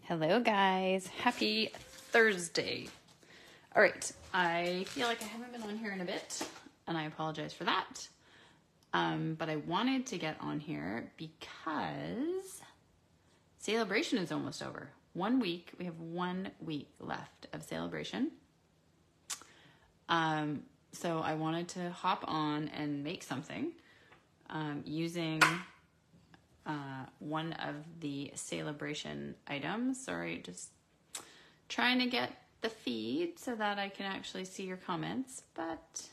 Hello guys, happy Thursday. All right, I feel like I haven't been on here in a bit and I apologize for that. But I wanted to get on here because Saleabration is almost over. 1 week, we have 1 week left of Saleabration. So I wanted to hop on and make something using one of the Saleabration items. Sorry, just trying to get the feed so that I can actually see your comments, but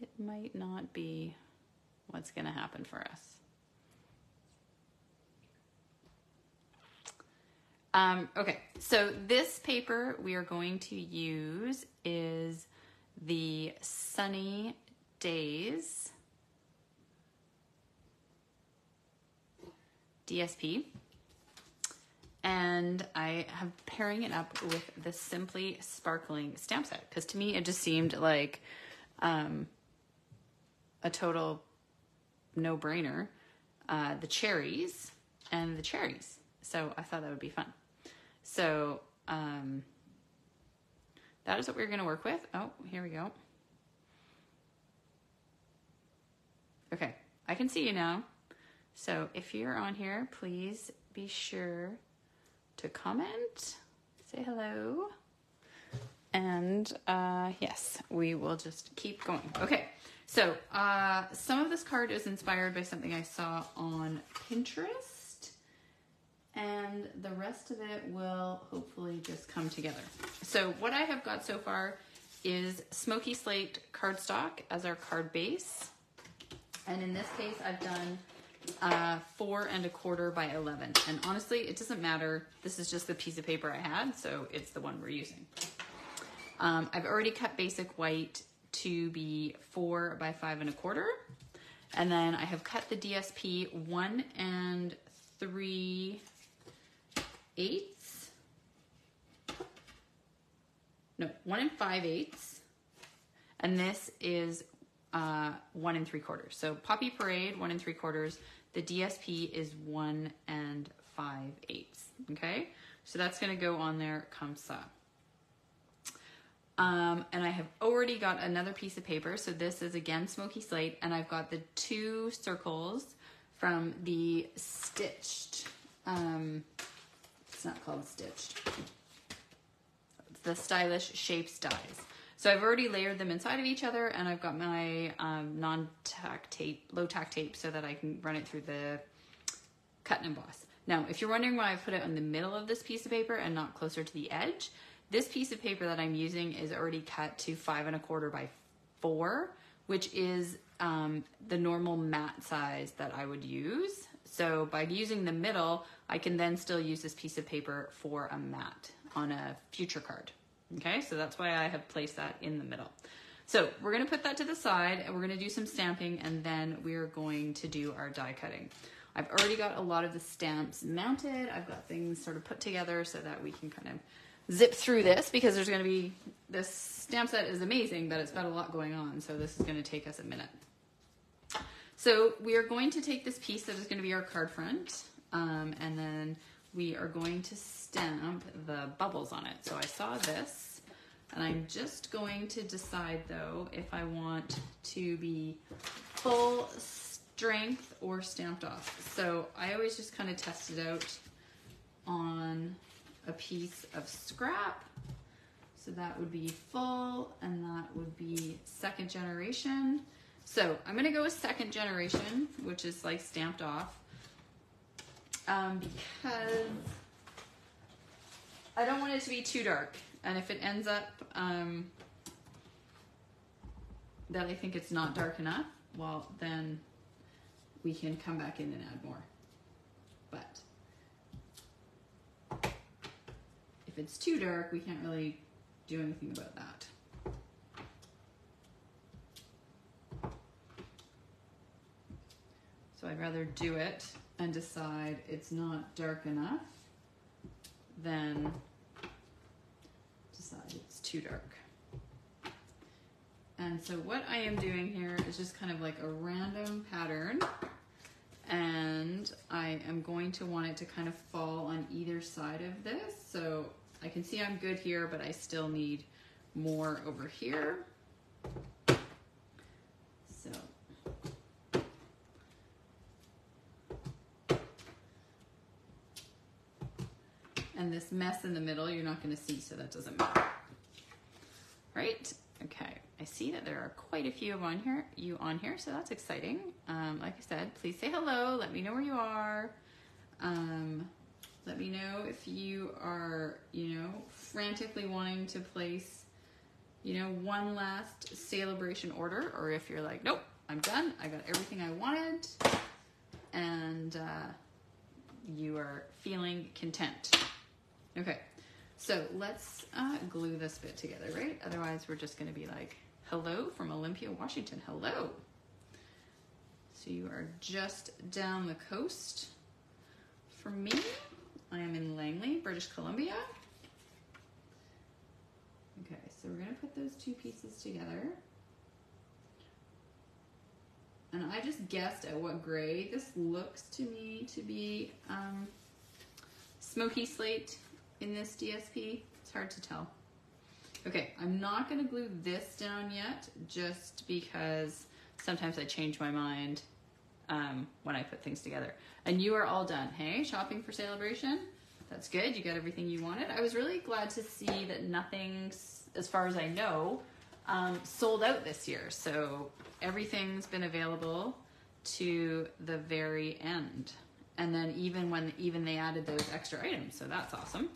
it might not be what's going to happen for us. Okay, so this paper we are going to use is the Sunny Days DSP, and I have pairing it up with the Simply Sparkling stamp set because to me it just seemed like a total no-brainer. The cherries and the cherries, so I thought that would be fun. So that is what we're going to work with. Oh, here we go. Okay, I can see you now. So if you're on here, please be sure to comment, say hello, and yes, we will just keep going. Okay, so some of this card is inspired by something I saw on Pinterest, and the rest of it will hopefully just come together. So what I have got so far is Smoky Slate cardstock as our card base, and in this case I've done 4 1/4 by 11, and honestly it doesn't matter, this is just the piece of paper I had, so it's the one we're using. I've already cut basic white to be 4 by 5 1/4, and then I have cut the DSP 1 3/8, no, 1 5/8, and this is 1 3/4. So Poppy Parade 1 3/4. The DSP is 1 5/8. Okay, so that's going to go on there comme ça. And I have already got another piece of paper. So this is again Smoky Slate, and I've got the 2 circles from the Stitched. It's not called Stitched. It's the Stylish Shapes dies. So I've already layered them inside of each other, and I've got my non-tack tape, low tack tape, so that I can run it through the cut and emboss. Now, if you're wondering why I put it in the middle of this piece of paper and not closer to the edge, this piece of paper that I'm using is already cut to 5 1/4 by 4, which is the normal mat size that I would use. So by using the middle, I can then still use this piece of paper for a mat on a future card. Okay, so that's why I have placed that in the middle. So we're going to put that to the side, and we're going to do some stamping, and then we're going to do our die cutting. I've already got a lot of the stamps mounted. I've got things sort of put together so that we can kind of zip through this, because there's going to be, this stamp set is amazing, but it's got a lot going on, so this is going to take us a minute. So we are going to take this piece that is going to be our card front, and then we are going to stamp the bubbles on it. So I saw this, and I'm just going to decide though if I want to be full strength or stamped off. So I always just kind of test it out on a piece of scrap. So that would be full, and that would be 2nd generation. So I'm gonna go with 2nd generation, which is like stamped off. Because I don't want it to be too dark, and if it ends up that I think it's not dark enough, well, then we can come back in and add more. But if it's too dark, we can't really do anything about that. So I'd rather do it and decide it's not dark enough than decide it's too dark. And so what I am doing here is just kind of like a random pattern, and I I am going to want it to kind of fall on either side of this. So I can see I'm good here, but I still need more over here. So and this mess in the middle, you're not going to see, so that doesn't matter. Right? Okay. I see that there are quite a few on here, so that's exciting. Like I said, please say hello. Let me know where you are. Let me know if you are, frantically wanting to place, one last Saleabration order, or if you're like, nope, I'm done. I got everything I wanted, and you are feeling content. Okay, so let's glue this bit together, right? Otherwise, we're just going to be like, hello from Olympia, Washington. Hello. So you are just down the coast from me. I am in Langley, British Columbia. Okay, so we're going to put those two pieces together. And I just guessed at what gray. This looks to me to be smoky slate in this DSP. It's hard to tell. Okay, I'm not going to glue this down yet, just because sometimes I change my mind when I put things together. And you are all done. Hey, shopping for Saleabration? That's good. You got everything you wanted. I was really glad to see that nothing, as far as I know, sold out this year. So everything's been available to the very end. And then even they added those extra items, so that's awesome.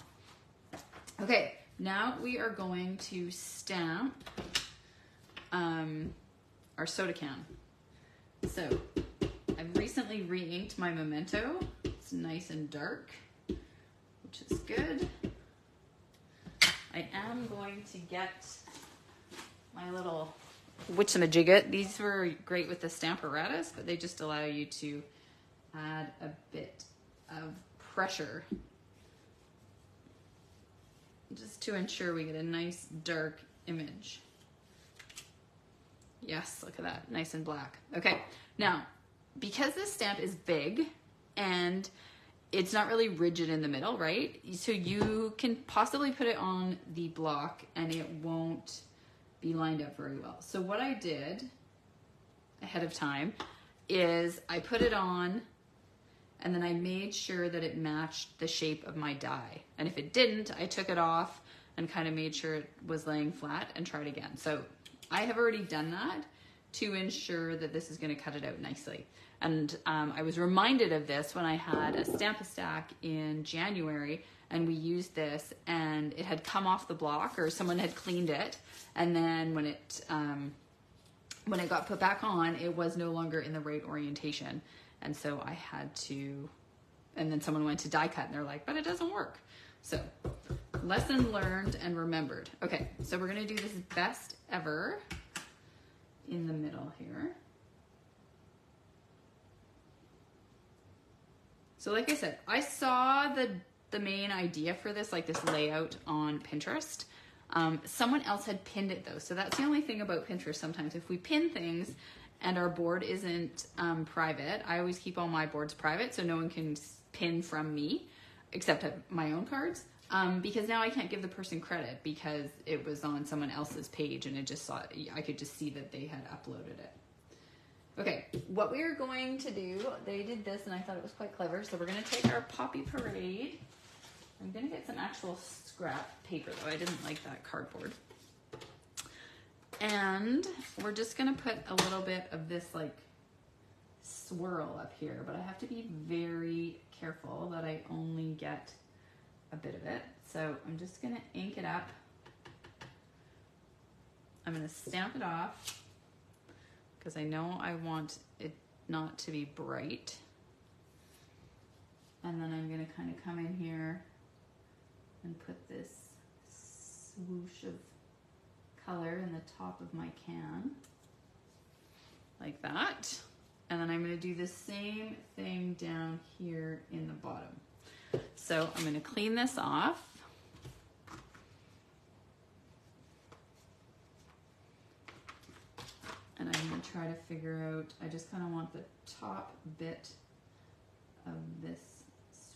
Okay, now we are going to stamp our soda can. So I've recently re-inked my Memento. It's nice and dark, which is good. I am going to get my little witchamajigget. These were great with the Stamparatus, but they just allow you to add a bit of pressure just to ensure we get a nice dark image. Yes, look at that, nice and black. Okay, now, because this stamp is big and it's not really rigid in the middle, right? So you can possibly put it on the block and it won't be lined up very well. So what I did ahead of time is I put it on and then I made sure that it matched the shape of my die. And if it didn't, I took it off and kind of made sure it was laying flat and tried again. So I have already done that to ensure that this is going to cut it out nicely. And I was reminded of this when I had a Stamp-A-Stack in January, and we used this, and it had come off the block, or someone had cleaned it, and then when it got put back on, it was no longer in the right orientation. And so I had to, and then someone went to die cut and they're like, but it doesn't work. So lesson learned and remembered. Okay, so we're gonna do this best ever in the middle here. So like I said, I saw the main idea for this, like this layout on Pinterest. Someone else had pinned it though. So that's the only thing about Pinterest sometimes. If we pin things, and our board isn't private, I always keep all my boards private so no one can pin from me except my own cards, because now I can't give the person credit because it was on someone else's page and I could just see that they had uploaded it. Okay, what we are going to do, they did this and I thought it was quite clever, so we're going to take our Poppy Parade. I'm going to get some actual scrap paper though, I didn't like that cardboard. And we're just gonna put a little bit of this like swirl up here, but I have to be very careful that I only get a bit of it. So I'm just gonna ink it up. I'm gonna stamp it off because I know I want it not to be bright. And then I'm gonna kind of come in here and put this swoosh of color in the top of my can like that, and then I'm going to do the same thing down here in the bottom. So I'm going to clean this off, and I'm going to try to figure out, I just kind of want the top bit of this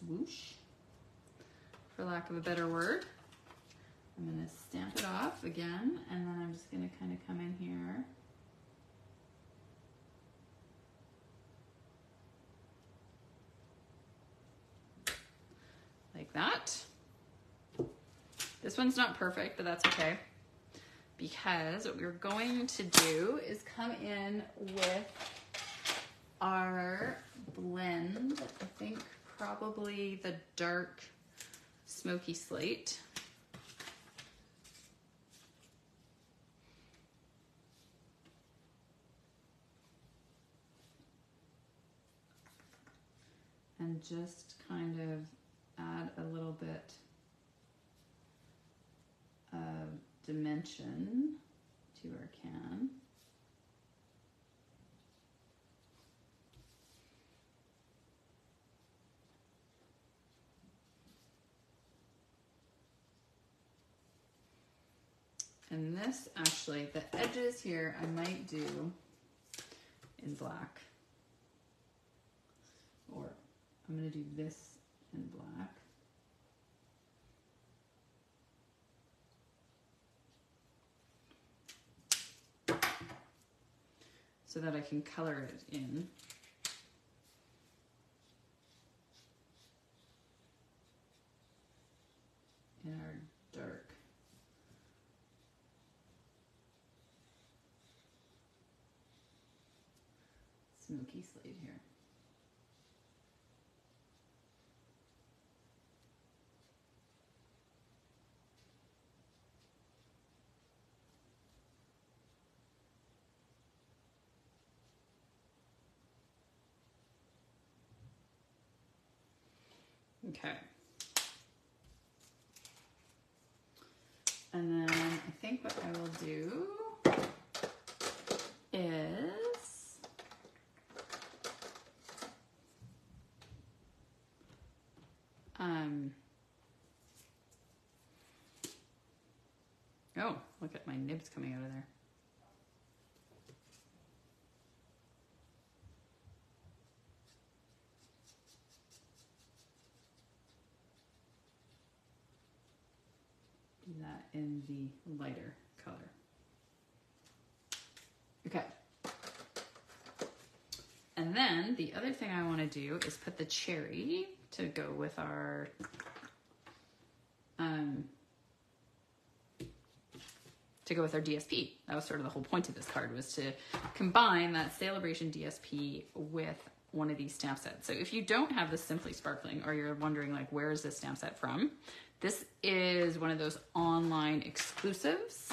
swoosh, for lack of a better word. I'm going to stamp it off again, and then I'm just going to kind of come in here. Like that. This one's not perfect, but that's okay. Because what we're going to do is come in with our blend, I think probably the dark smoky slate. And just kind of add a little bit of dimension to our can. And this, actually, the edges here I might do in black. Or I'm going to do this in black. So that I can color it in. In our dark. Smoky slate here. Okay. And then I think what I will do is oh, look at my nibs coming out of there. Do that in the lighter color. Okay. And then the other thing I want to do is put the cherry to go with our DSP. That was sort of the whole point of this card, was to combine that Saleabration DSP with one of these stamp sets. So if you don't have the Simply Sparkling, or you're wondering like, where is this stamp set from? This is one of those online exclusives.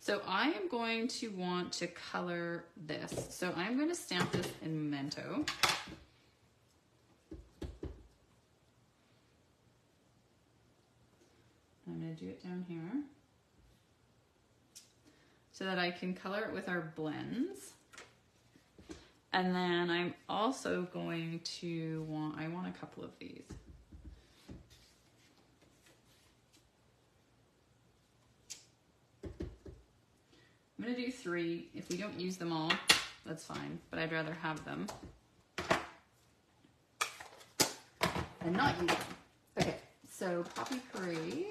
So I am going to want to color this. So I'm going to stamp this in Memento. I'm going to do it down here so that I can color it with our blends. And then I'm also going to I want a couple of these. I'm going to do 3. If we don't use them all, that's fine, but I'd rather have them and not use them. Okay, so Poppy Parade.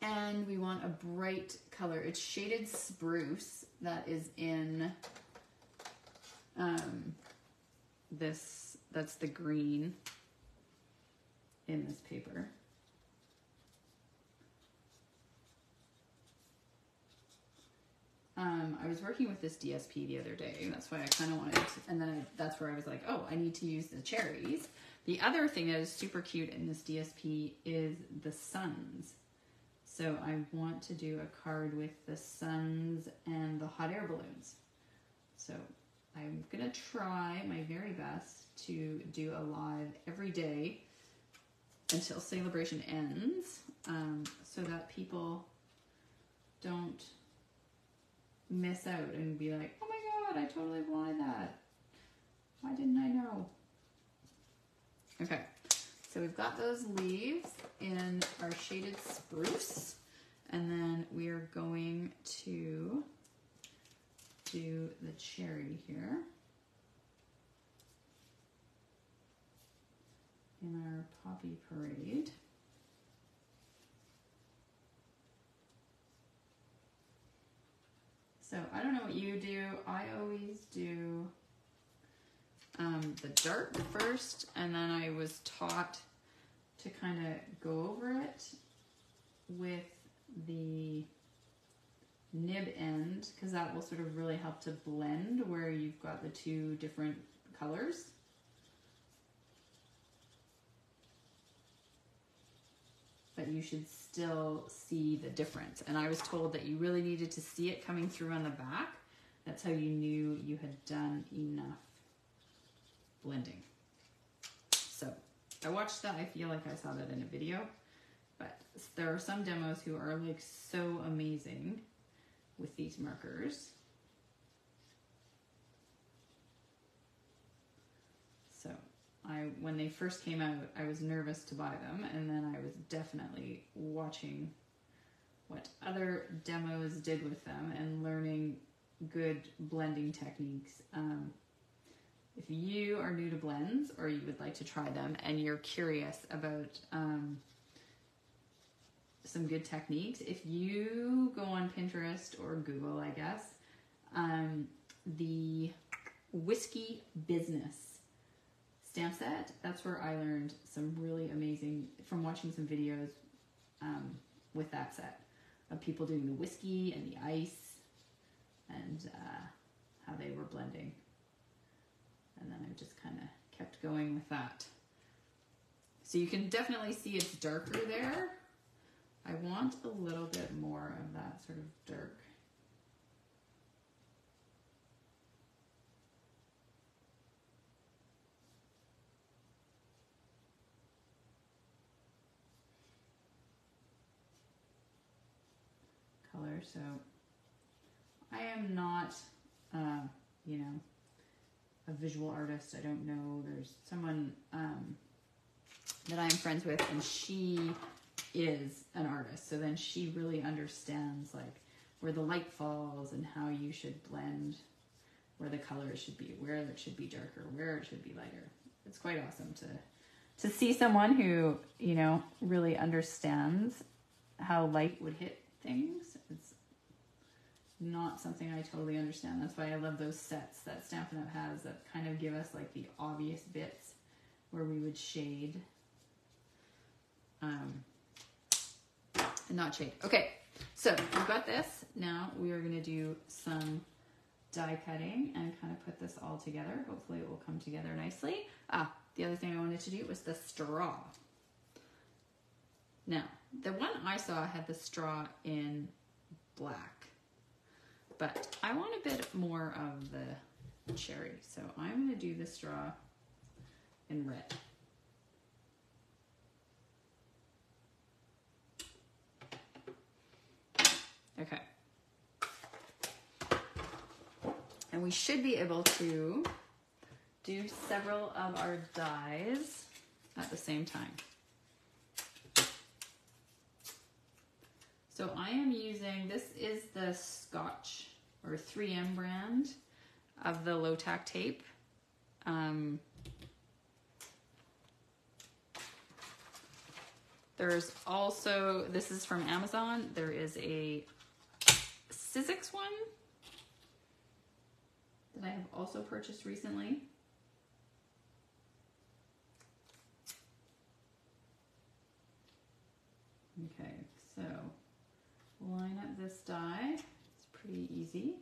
And we want a bright color. It's shaded spruce that is in that's the green in this paper. I was working with this DSP the other day. That's why I kind of wanted to, and then that's where I was like, oh, I need to use the cherries. The other thing that is super cute in this DSP is the suns. So I want to do a card with the suns and the hot air balloons. So I'm gonna try my very best to do a live every day until Saleabration ends, so that people don't miss out and be like, oh my god, I totally wanted that. Why didn't I know? Okay, so we've got those leaves in our shaded spruce, and then are going to do the cherry here in our Poppy Parade. So I don't know what you do. I always do the dark first, and then I was taught to kind of go over it with the nib end, because that will sort of really help to blend where you've got the two different colors. But you should still see the difference. And I was told that you really needed to see it coming through on the back. That's how you knew you had done enough blending. So I watched that. I feel like I saw that in a video, but there are some demos who are like so amazing with these markers. So when they first came out, I was nervous to buy them, and then I was definitely watching what other demos did with them and learning good blending techniques. If you are new to blends or you would like to try them and you're curious about some good techniques, if you go on Pinterest or Google, I guess, the Whiskey Business stamp set, that's where I learned some really amazing, from watching some videos with that set, of people doing the whiskey and the ice and how they were blending. And then I just kind of kept going with that. So you can definitely see it's darker there. I want a little bit more of that sort of dark. Color. So I am not, you know, a visual artist. I don't know. There's someone that I'm friends with, and she is an artist. So then she really understands like where the light falls and how you should blend, where the colors should be, where it should be darker, where it should be lighter. It's quite awesome to see someone who, you know, really understands how light would hit things. It's not something I totally understand. That's why I love those sets that Stampin' Up has that kind of give us like the obvious bits where we would shade. And not shade. Okay, so we've got this. Now we are going to do some die cutting and kind of put this all together. Hopefully it will come together nicely. The other thing I wanted to do was the straw. Now, the one I saw had the straw in black, but I want a bit more of the cherry. So I'm going to do the straw in red. Okay. And we should be able to do several of our dies at the same time. So I am using, this is the Scotch or 3M brand of the low tack tape. There's also, this is from Amazon, there is a Sizzix one that I have also purchased recently. Okay, so line up this die. It's pretty easy.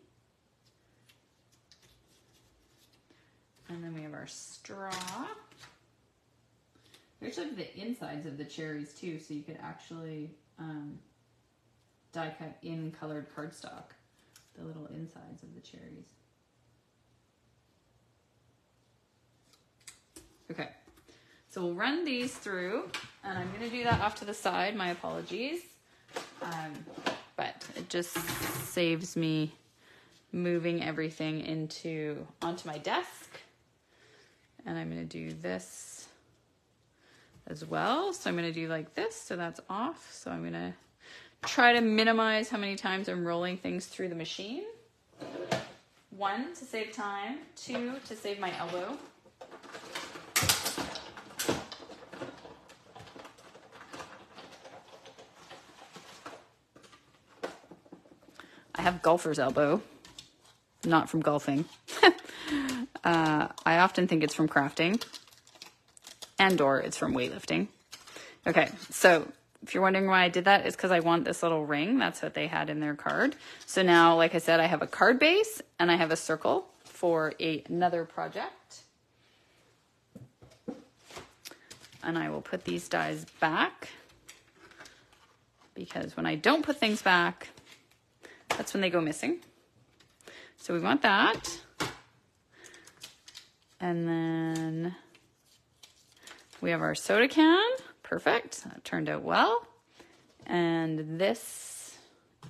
And then we have our straw. There's like the insides of the cherries too, so you could actually die cut in colored cardstock, the little insides of the cherries. Okay, so we'll run these through, and I'm going to do that off to the side. My apologies, but it just saves me moving everything onto my desk. And I'm going to do this as well. So I'm going to do like this, so that's off. So I'm going to try to minimize how many times I'm rolling things through the machine. 1, to save time. 2, to save my elbow. I have golfer's elbow, not from golfing. I often think it's from crafting, and/or it's from weightlifting. Okay, so if you're wondering why I did that, it's because I want this little ring. That's what they had in their card. So now, like I said, I have a card base and I have a circle for another project. And I will put these dies back, because when I don't put things back, that's when they go missing. So we want that. And then we have our soda can. Perfect. That turned out well. And this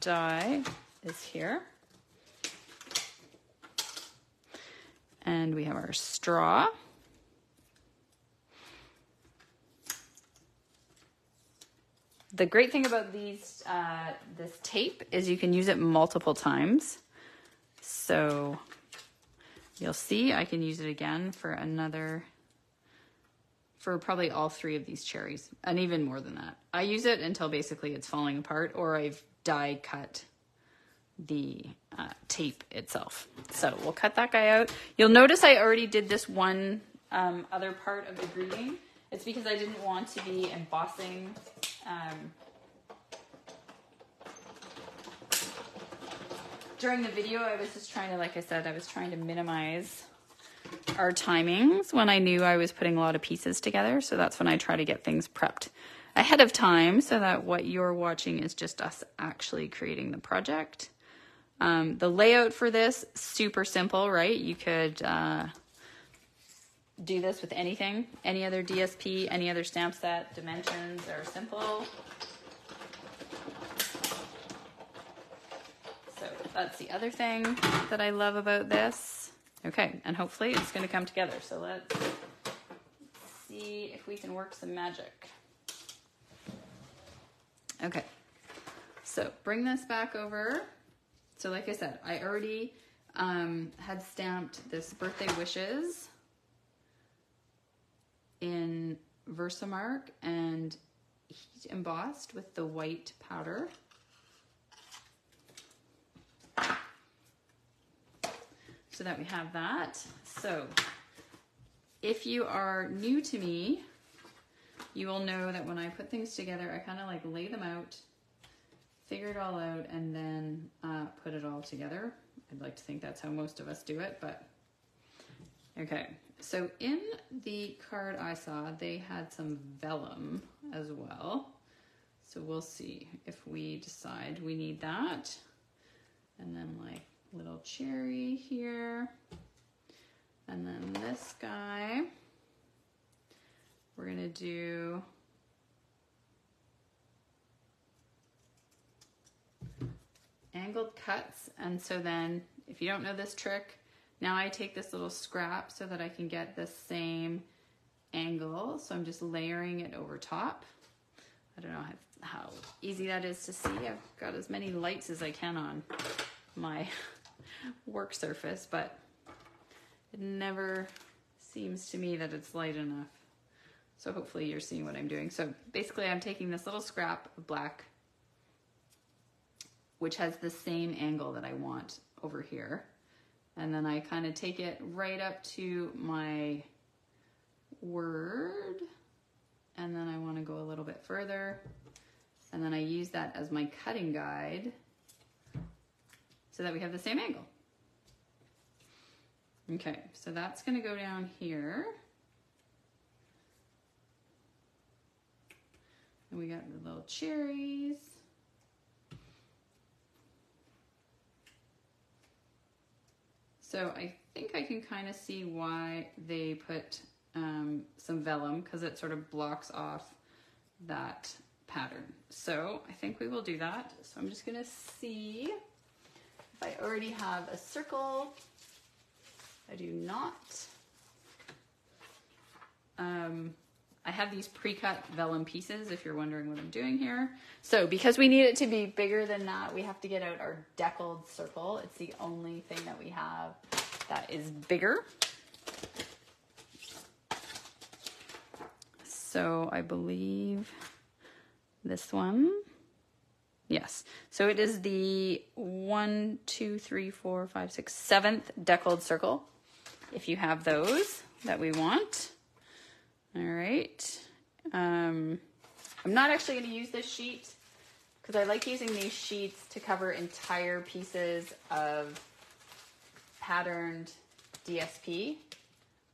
die is here. And we have our straw. The great thing about these, this tape is you can use it multiple times. So you'll see I can use it again for probably all 3 of these cherries, and even more than that. I use it until basically it's falling apart, or I've die cut the tape itself. So we'll cut that guy out. You'll notice I already did this one other part of the greeting. It's because I didn't want to be embossing during the video. I was just trying to, like I said, I was trying to minimize our timings when I knew I was putting a lot of pieces together. So that's when I try to get things prepped ahead of time, so that what you're watching is just us actually creating the project. The layout for this, super simple, right? You could do this with anything, any other DSP, any other stamp set. Dimensions are simple. So that's the other thing that I love about this. Okay, and hopefully it's going to come together. So let's see if we can work some magic. Okay, so bring this back over. So like I said, I already had stamped this birthday wishes in Versamark and heat embossed with the white powder. So that we have that. So if you are new to me, you will know that when I put things together, I kind of like lay them out, figure it all out, and then put it all together. I'd like to think that's how most of us do it, but okay. So in the card I saw, they had some vellum as well. So we'll see if we decide we need that. And then like little cherry here. And then this guy, we're gonna do angled cuts. And so then if you don't know this trick, now I take this little scrap so that I can get the same angle. So I'm just layering it over top. I don't know how easy that is to see. I've got as many lights as I can on my work surface, but it never seems to me that it's light enough. So hopefully you're seeing what I'm doing. So basically I'm taking this little scrap of black, which has the same angle that I want over here. And then I kind of take it right up to my word. And then I want to go a little bit further. And then I use that as my cutting guide so that we have the same angle. Okay, so that's going to go down here. And we got the little cherries. So I think I can kind of see why they put some vellum, because it sort of blocks off that pattern. So I think we will do that. So I'm just going to see if I already have a circle. I do not. I have these pre-cut vellum pieces if you're wondering what I'm doing here. So because we need it to be bigger than that, we have to get out our deckled circle. It's the only thing that we have that is bigger. So I believe this one, yes. So it is the 1, 2, 3, 4, 5, 6, 7th deckled circle. If you have those that we want. All right. I'm not actually going to use this sheet because I like using these sheets to cover entire pieces of patterned DSP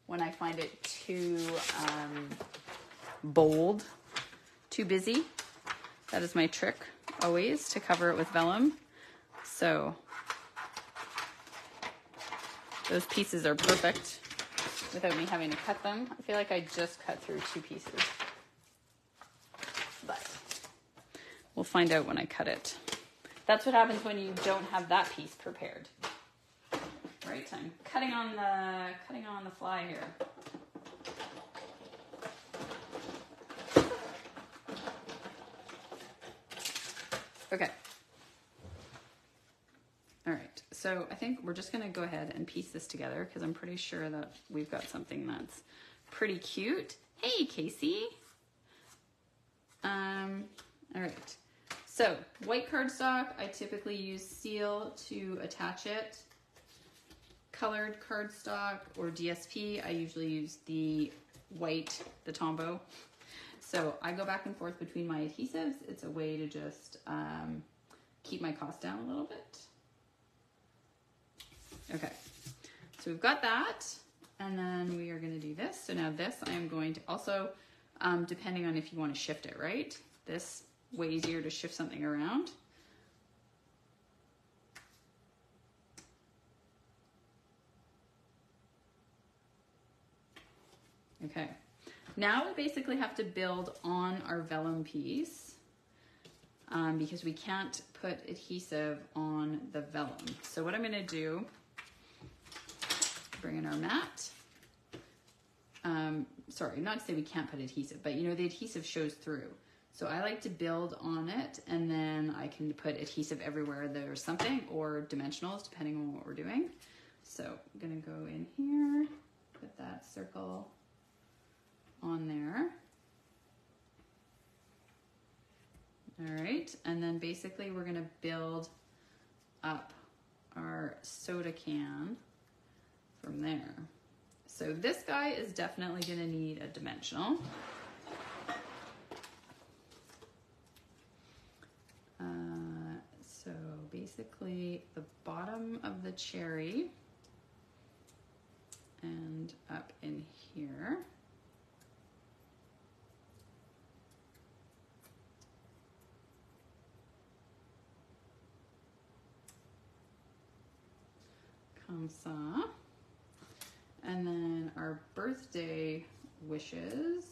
when I find it too bold, too busy. That is my trick always, to cover it with vellum. So those pieces are perfect without me having to cut them. I feel like I just cut through 2 pieces, but we'll find out when I cut it. That's what happens when you don't have that piece prepared. Right, I'm cutting on the fly here. Okay. All right, so I think we're just gonna go ahead and piece this together because I'm pretty sure that we've got something that's pretty cute. Hey, Casey. All right, so white cardstock, I typically use seal to attach it. Colored cardstock or DSP, I usually use the white, the Tombow. So I go back and forth between my adhesives. It's a way to just keep my cost down a little bit. Okay, so we've got that, and then we are going to do this. So now this I am going to also, depending on if you want to shift it, right? This way easier to shift something around. Okay, now we basically have to build on our vellum piece because we can't put adhesive on the vellum. So what I'm going to do, bring in our mat. Sorry, not to say we can't put adhesive, but you know, the adhesive shows through. So I like to build on it, and then I can put adhesive everywhere there's something, or dimensionals, depending on what we're doing. So I'm gonna go in here, put that circle on there. All right, and then basically we're gonna build up our soda can from there. So this guy is definitely gonna need a dimensional. So basically the bottom of the cherry and up in here. Comme ça. And then our birthday wishes.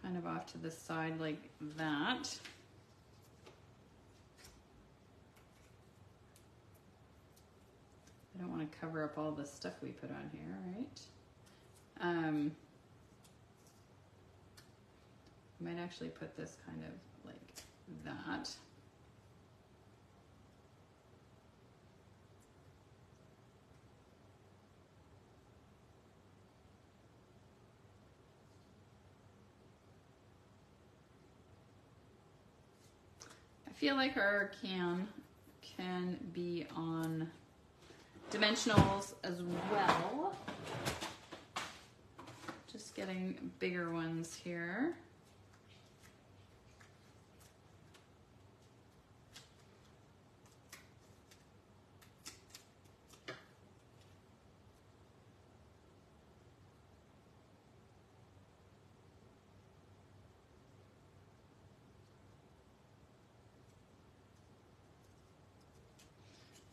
Kind of off to the side like that. I don't want to cover up all the stuff we put on here, right? I might actually put this kind of like that. I feel like our can be on dimensionals as well. Just getting bigger ones here.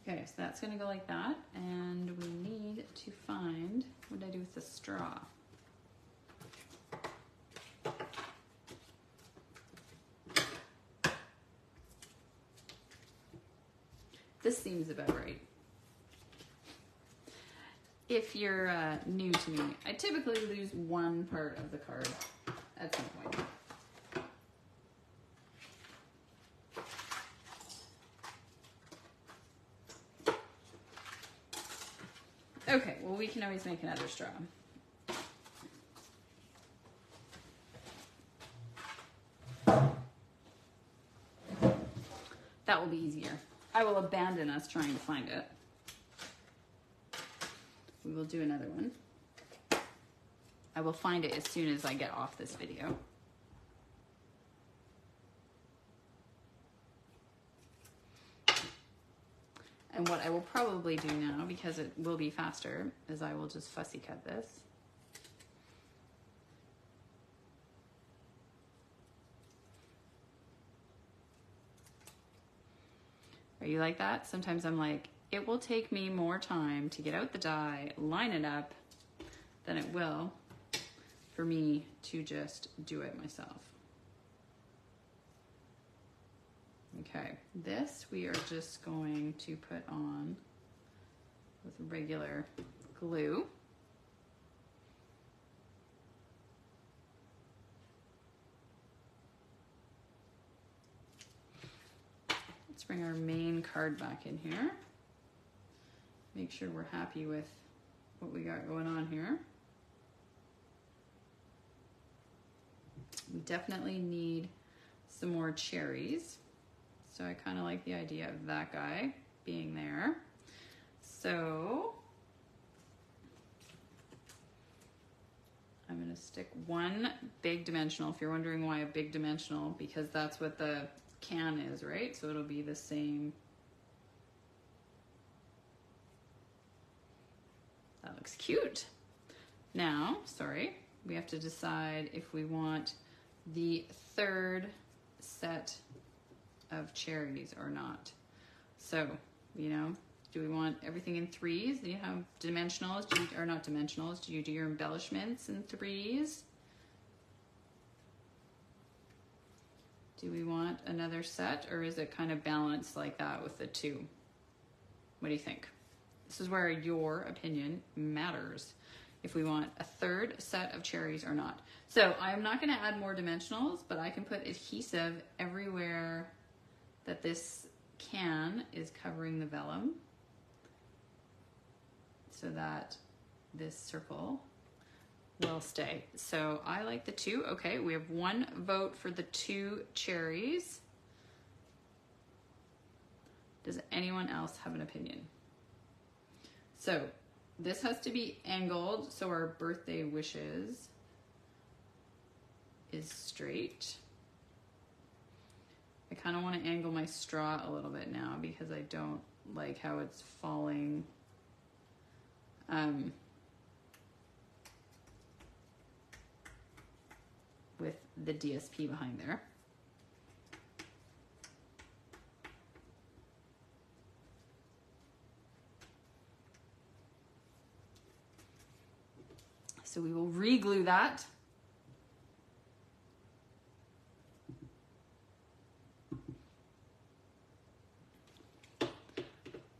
Okay, so that's gonna go like that, and we need to find, what did I do with the straw? This seems about right. if you're new to me, I typically lose one part of the card at some point. Okay, well, we can always make another straw. That will be easier. I will abandon us trying to find it. We will do another one. I will find it as soon as I get off this video. And what I will probably do now, because it will be faster, is I will just fussy cut this. Are you like that? Sometimes I'm like, it will take me more time to get out the die, line it up, than it will for me to just do it myself. Okay, this we are just going to put on with regular glue. Let's bring our main card back in here. Make sure we're happy with what we got going on here. We definitely need some more cherries. So I kind of like the idea of that guy being there. So I'm going to stick one big dimensional. If you're wondering why a big dimensional, because that's what the can is, right? So it'll be the same. That looks cute. Now, sorry, we have to decide if we want the third set of cherries or not. So, you know, do we want everything in threes? Do you have dimensionals? Or not dimensionals? Do you do your embellishments in threes? Do we want another set, or is it kind of balanced like that with the two? What do you think? This is where your opinion matters. If we want a third set of cherries or not. So I'm not going to add more dimensionals, but I can put adhesive everywhere that this can is covering the vellum so that this circle will stay. So I like the two. Okay, we have one vote for the two cherries. Does anyone else have an opinion? So this has to be angled so our birthday wishes is straight. I kind of want to angle my straw a little bit now because I don't like how it's falling. With the DSP behind there. So we will re-glue that.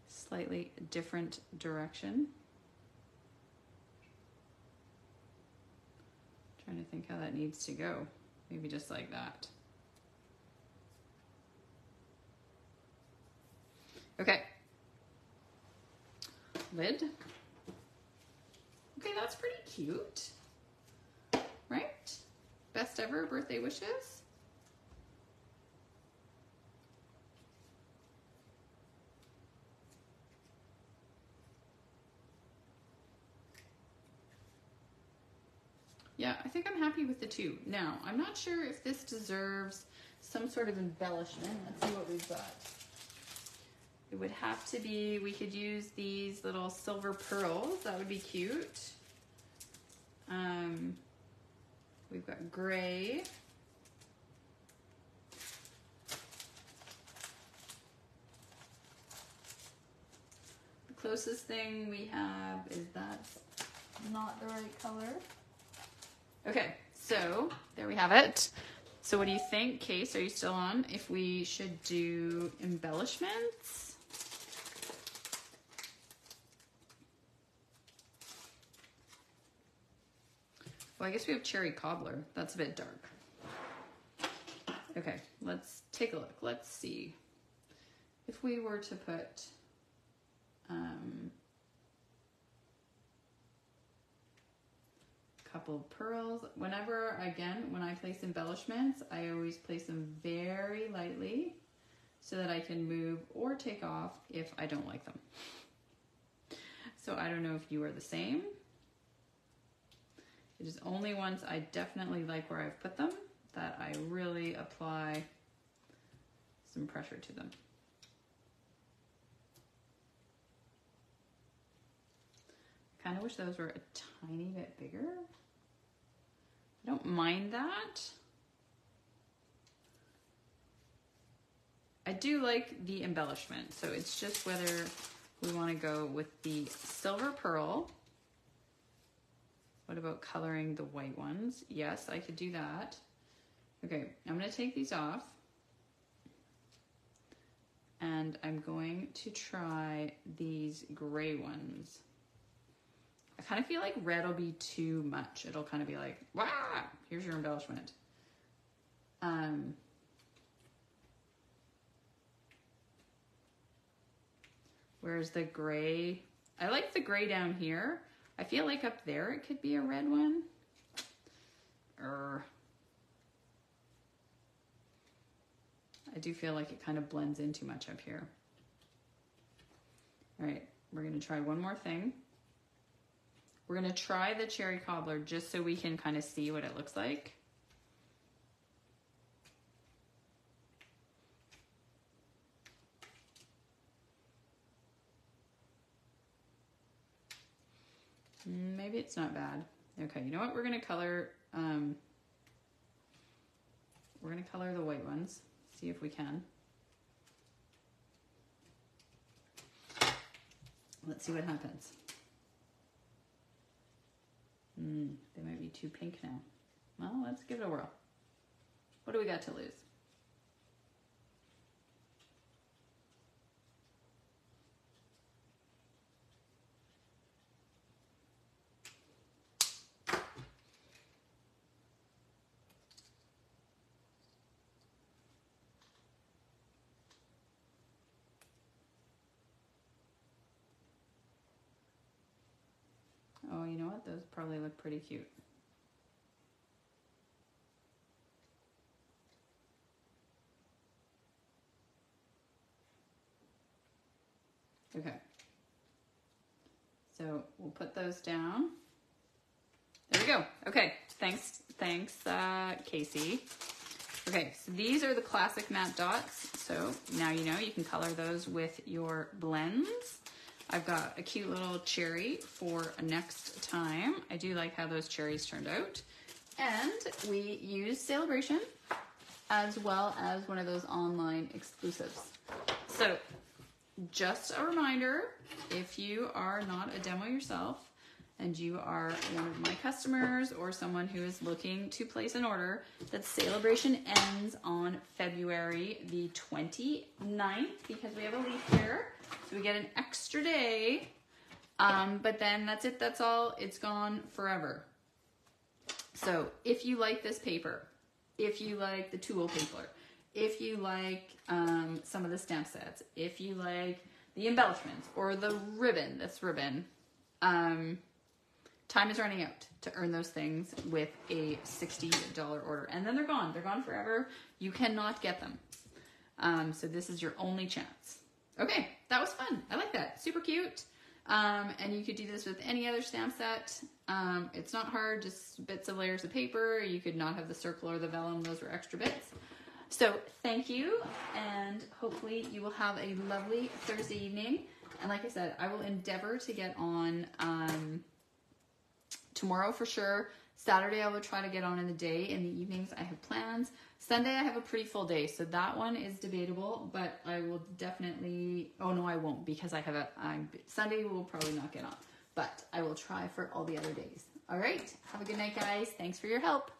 Slightly different direction. Trying to think how that needs to go. Maybe just like that. Okay. Lid. Okay, that's pretty cute. Right? Best ever birthday wishes. Yeah, I think I'm happy with the two. Now, I'm not sure if this deserves some sort of embellishment. Let's see what we've got. It would have to be, we could use these little silver pearls. That would be cute. We've got gray. The closest thing we have is that's not the right color. Okay, so there we have it. So what do you think, Case? Are you still on? If we should do embellishments? I guess we have cherry cobbler. That's a bit dark. Okay, let's take a look. Let's see. If we were to put a couple of pearls, whenever, again, when I place embellishments, I always place them very lightly so that I can move or take off if I don't like them. So I don't know if you are the same. It is only once I definitely like where I've put them that I really apply some pressure to them. I kind of wish those were a tiny bit bigger. I don't mind that. I do like the embellishment, so it's just whether we want to go with the silver pearl. What about coloring the white ones? Yes, I could do that. Okay, I'm going to take these off. And I'm going to try these gray ones. I kind of feel like red will be too much. It'll kind of be like, wow, here's your embellishment. Whereas the gray, I like the gray down here. I feel like up there it could be a red one. I do feel like it kind of blends in too much up here. All right, we're gonna try one more thing. We're gonna try the cherry cobbler just so we can kind of see what it looks like. Maybe it's not bad. Okay, you know what? We're gonna color the white ones. See if we can. Let's see what happens. They might be too pink now. Well, let's give it a whirl. What do we got to lose? Oh, you know what? Those probably look pretty cute. Okay. So we'll put those down. There we go. Okay. Thanks, Casey. Okay, so these are the classic matte dots. So now you know you can color those with your blends. I've got a cute little cherry for next time. I do like how those cherries turned out. And we use Saleabration as well as one of those online exclusives. So just a reminder, if you are not a demo yourself and you are one of my customers or someone who is looking to place an order, that Saleabration ends on February the 29th because we have a leap year. So we get an extra day, but then that's it, that's all, it's gone forever. So if you like this paper, if you like the tulle paper, if you like some of the stamp sets, if you like the embellishments or the ribbon, time is running out to earn those things with a $60 order. And then they're gone forever. You cannot get them. So this is your only chance. Okay, that was fun. I like that. Super cute. And you could do this with any other stamp set. It's not hard, just bits of layers of paper. You could not have the circle or the vellum. Those were extra bits. So thank you, and hopefully you will have a lovely Thursday evening. And like I said, I will endeavor to get on tomorrow for sure. Saturday I will try to get on in the day. In the evenings I have plans. Sunday I have a pretty full day, so that one is debatable, but I will definitely, oh no I won't, because I have Sunday will probably not get on, but I will try for all the other days. All right, have a good night guys. Thanks for your help.